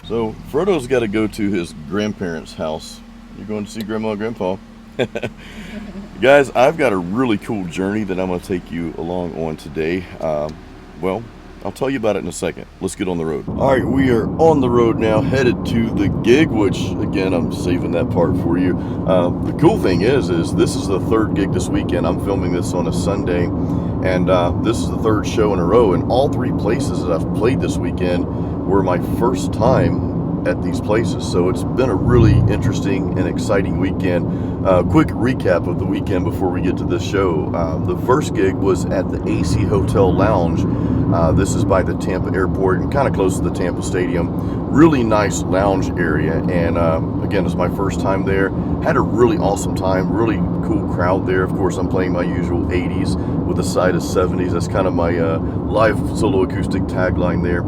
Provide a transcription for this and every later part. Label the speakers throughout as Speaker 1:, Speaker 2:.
Speaker 1: So Frodo's got to go to his grandparents' house. You're going to see Grandma and Grandpa. Guys, I've got a really cool journey that I'm going to take you along on today. Well, I'll tell you about it in a second. Let's get on the road. All right, we are on the road now, headed to the gig, which, again, I'm saving that part for you. The cool thing is this is the third gig this weekend. I'm filming this on a Sunday, and this is the third show in a row, and all three places that I've played this weekend were my first time at these places, so it's been a really interesting and exciting weekend. Quick recap of the weekend before we get to this show. The first gig was at the AC Hotel Lounge. This is by the Tampa airport and kind of close to the Tampa Stadium. Really nice lounge area, and again, it's my first time there. Had a really awesome time, really cool crowd there. Of course, I'm playing my usual 80s with a side of 70s. That's kind of my live solo acoustic tagline there.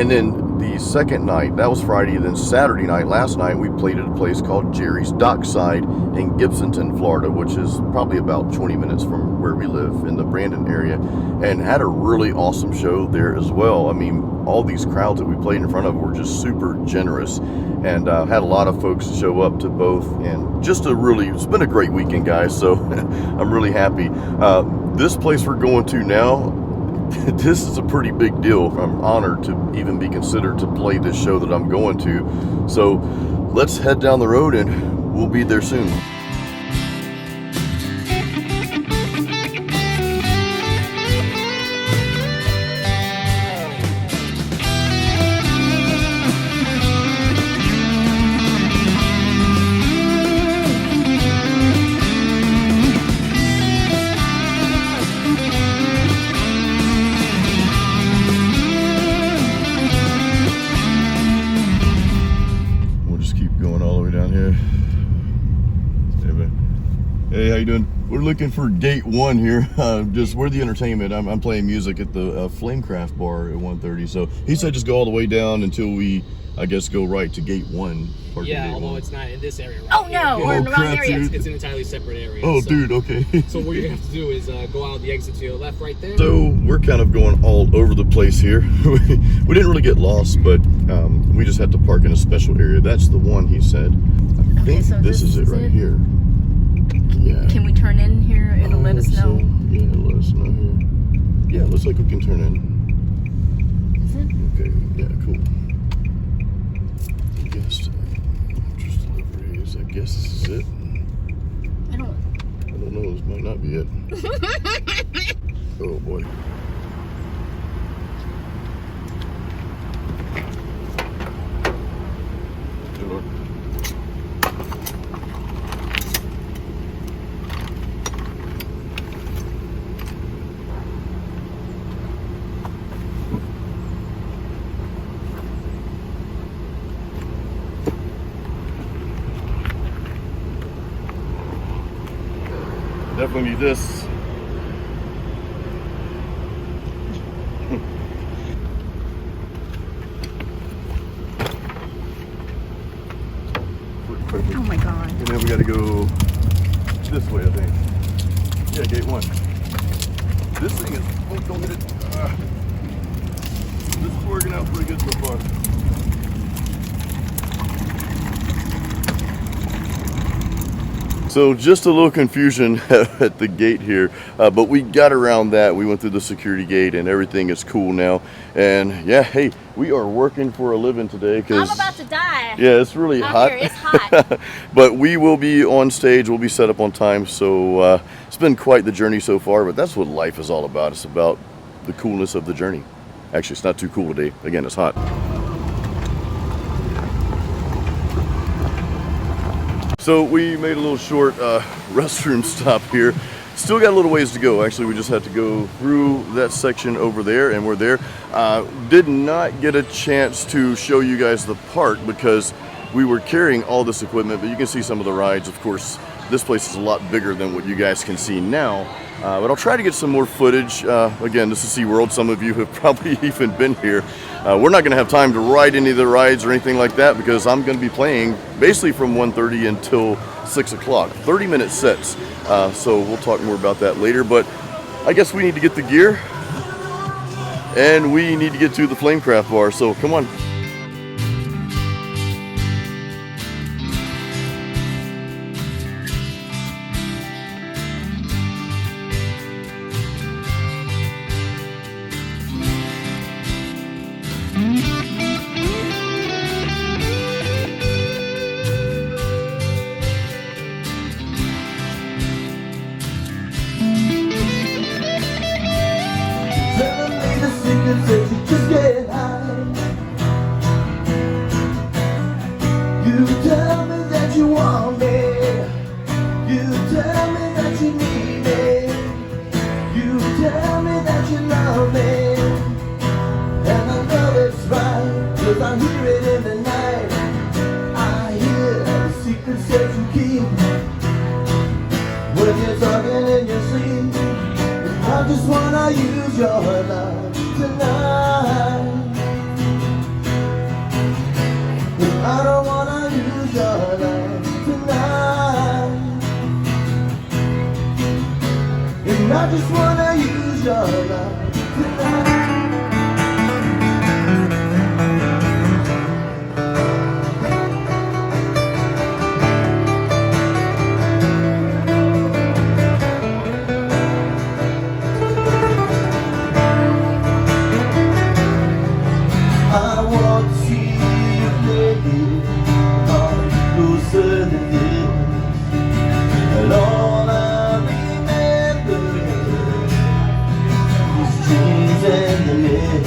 Speaker 1: And then the second night, that was Friday, then Saturday night, last night, we played at a place called Jerry's Dockside in Gibsonton, Florida, which is probably about 20 minutes from where we live in the Brandon area, and had a really awesome show there as well. I mean, all these crowds that we played in front of were just super generous, and had a lot of folks show up to both, and just it's been a great weekend, guys, so I'm really happy. This place we're going to now, this is a pretty big deal. I'm honored to even be considered to play this show that I'm going to. So let's head down the road and we'll be there soon. Hey, how you doing? We're looking for gate 1 here. We're the entertainment. I'm playing music at the Flamecraft bar at 1:30. So he said just go all the way down until we, I guess, go right to gate 1.
Speaker 2: Yeah, although it's not in this area. Right
Speaker 3: oh no, we're in the wrong area.
Speaker 2: It's an entirely separate area.
Speaker 1: Oh, so, dude, okay.
Speaker 2: So what you have to do is go out the exit to your left, right there.
Speaker 1: So we're kind of going all over the place here. We didn't really get lost, but we just had to park in a special area. That's the one, he said. I think
Speaker 3: so
Speaker 1: this is it right here. Yeah.
Speaker 3: Can we turn in here? It'll let us know.
Speaker 1: Yeah, it'll let us know here. Yeah, it looks like we can turn in.
Speaker 3: Is it?
Speaker 1: Okay, yeah, cool. Guest interest deliveries. I guess this is it.
Speaker 3: I don't
Speaker 1: know. This might not be it. Oh boy. Good Lord. Definitely need this.
Speaker 3: Oh my god.
Speaker 1: And then we gotta go this way, I think. Yeah, gate 1. This thing is, oh, don't hit it. This is working out pretty good so far. So just a little confusion at the gate here, but we got around that. We went through the security gate and everything is cool now. And yeah, hey, we are working for a living today because
Speaker 3: I'm about to die.
Speaker 1: Yeah, it's really hot.
Speaker 3: Here, it's hot.
Speaker 1: But we will be on stage. We'll be set up on time. So it's been quite the journey so far. But that's what life is all about. It's about the coolness of the journey. Actually, it's not too cool today. Again, it's hot. So we made a little short restroom stop here. Still got a little ways to go. Actually, we just had to go through that section over there, and we're there. Did not get a chance to show you guys the park because we were carrying all this equipment, but you can see some of the rides. Of course, this place is a lot bigger than what you guys can see now. But I'll try to get some more footage. Again, this is SeaWorld. Some of you have probably even been here. We're not going to have time to ride any of the rides or anything like that because I'm going to be playing basically from 1:30 until 6 o'clock. 30-minute sets. So we'll talk more about that later. But I guess we need to get the gear and we need to get to the Flamecraft bar. So come on.
Speaker 4: just get high. You tell me that you want me. You tell me that you need me. You tell me that you love me. And I know it's right, 'cause I hear it in the night. I hear the secrets that you keep when you're talking in your sleep. I just wanna use your love tonight. I don't wanna use your love tonight. And I just wanna use your love tonight. I want to see you play on closer than this. And all I remember is dreams and the mist.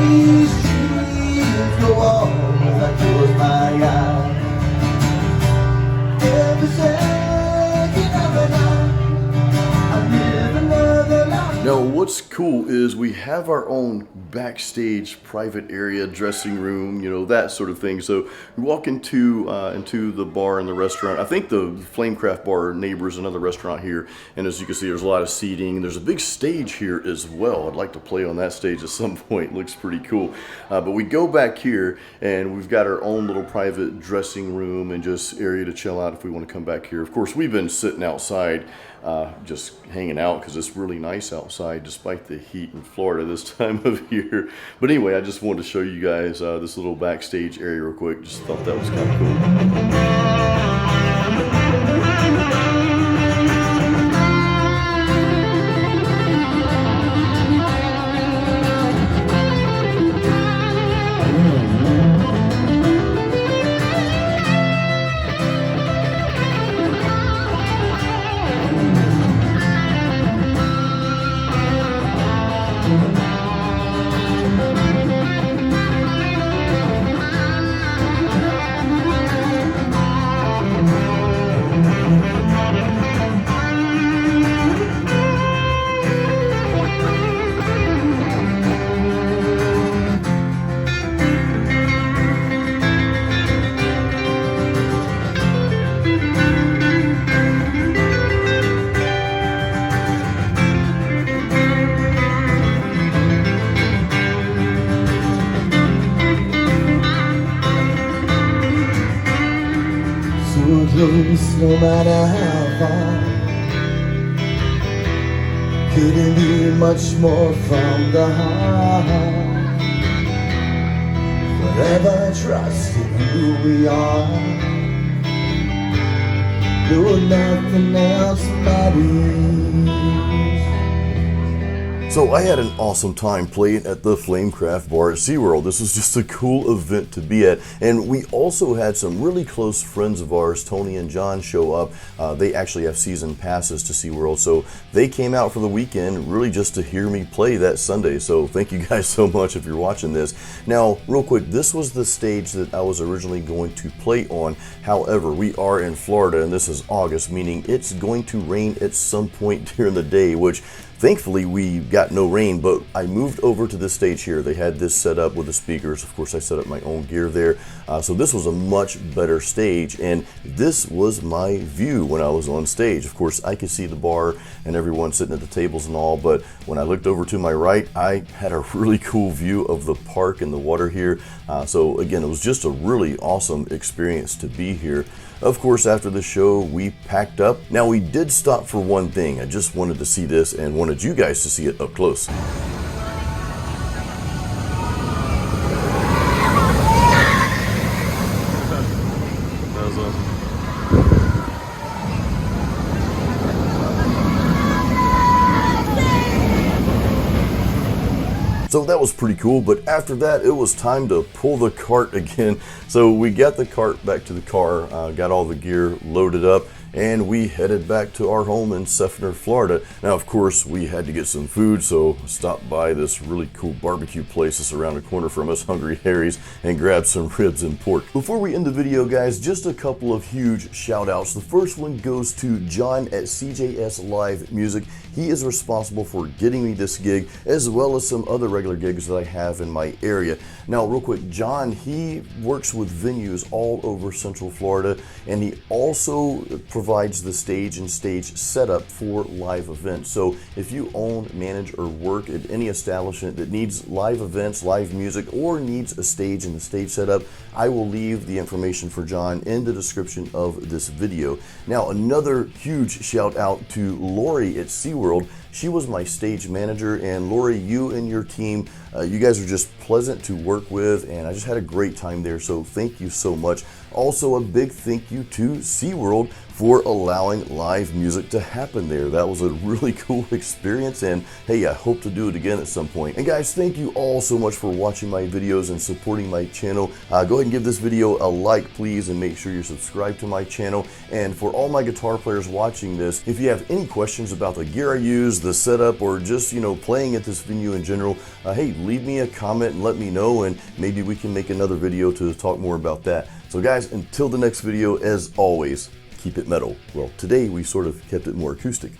Speaker 4: These dreams go on as I close my eyes. Every second of the night, I live another life.
Speaker 1: Now, what's cool is we have our own backstage private area, dressing room, you know, that sort of thing. So we walk into the bar and the restaurant. I think the Flamecraft bar neighbors another restaurant here, and as you can see, there's a lot of seating. There's a big stage here as well. I'd like to play on that stage at some point. Looks pretty cool. But we go back here, and we've got our own little private dressing room and just area to chill out if we want to come back here. Of course, we've been sitting outside just hanging out because it's really nice outside despite the heat in Florida this time of year. But anyway, I just wanted to show you guys this little backstage area real quick. Just thought that was kind of cool. So close, no matter how far. Couldn't be much more from the heart. Forever trusting who we are. Though nothing else matters. So I had an awesome time playing at the Flamecraft bar at SeaWorld. This was just a cool event to be at. And we also had some really close friends of ours, Tony and John, show up. They actually have season passes to SeaWorld. So they came out for the weekend really just to hear me play that Sunday. So thank you guys so much if you're watching this. Now, real quick, this was the stage that I was originally going to play on. However, we are in Florida and this is August, meaning it's going to rain at some point during the day, which thankfully we got no rain, but I moved over to this stage here. They had this set up with the speakers. Of course, I set up my own gear there. So this was a much better stage, and this was my view when I was on stage. Of course, I could see the bar and everyone sitting at the tables and all, but when I looked over to my right, I had a really cool view of the park and the water here. So again, it was just a really awesome experience to be here. Of course, after the show, we packed up. Now, we did stop for one thing. I just wanted to see this and wanted you guys to see it up close. So that was pretty cool, but after that, it was time to pull the cart again. So we got the cart back to the car, got all the gear loaded up, and we headed back to our home in Seffner, Florida. Now, of course, we had to get some food, so stopped by this really cool barbecue place that's around the corner from us, Hungry Harry's, and grabbed some ribs and pork. Before we end the video, guys, just a couple of huge shout outs. The first one goes to John at CJS Live Music. He is responsible for getting me this gig, as well as some other regular gigs that I have in my area. Now, real quick, John, he works with venues all over Central Florida, and he also provides the stage and stage setup for live events. So if you own, manage, or work at any establishment that needs live events, live music, or needs a stage and the stage setup, I will leave the information for John in the description of this video. Now, another huge shout out to Lori at SeaWorld. She was my stage manager, and Lori, you and your team, you guys are just pleasant to work with, and I just had a great time there, so thank you so much. Also, a big thank you to SeaWorld for allowing live music to happen there. That was a really cool experience, and hey, I hope to do it again at some point. And guys, thank you all so much for watching my videos and supporting my channel. Go ahead and give this video a like, please, and make sure you're subscribed to my channel. And for all my guitar players watching this, if you have any questions about the gear I use, the setup, or just, playing at this venue in general, hey, leave me a comment and let me know, and maybe we can make another video to talk more about that. So guys, until the next video, as always, keep it metal. Well, today we sort of kept it more acoustic.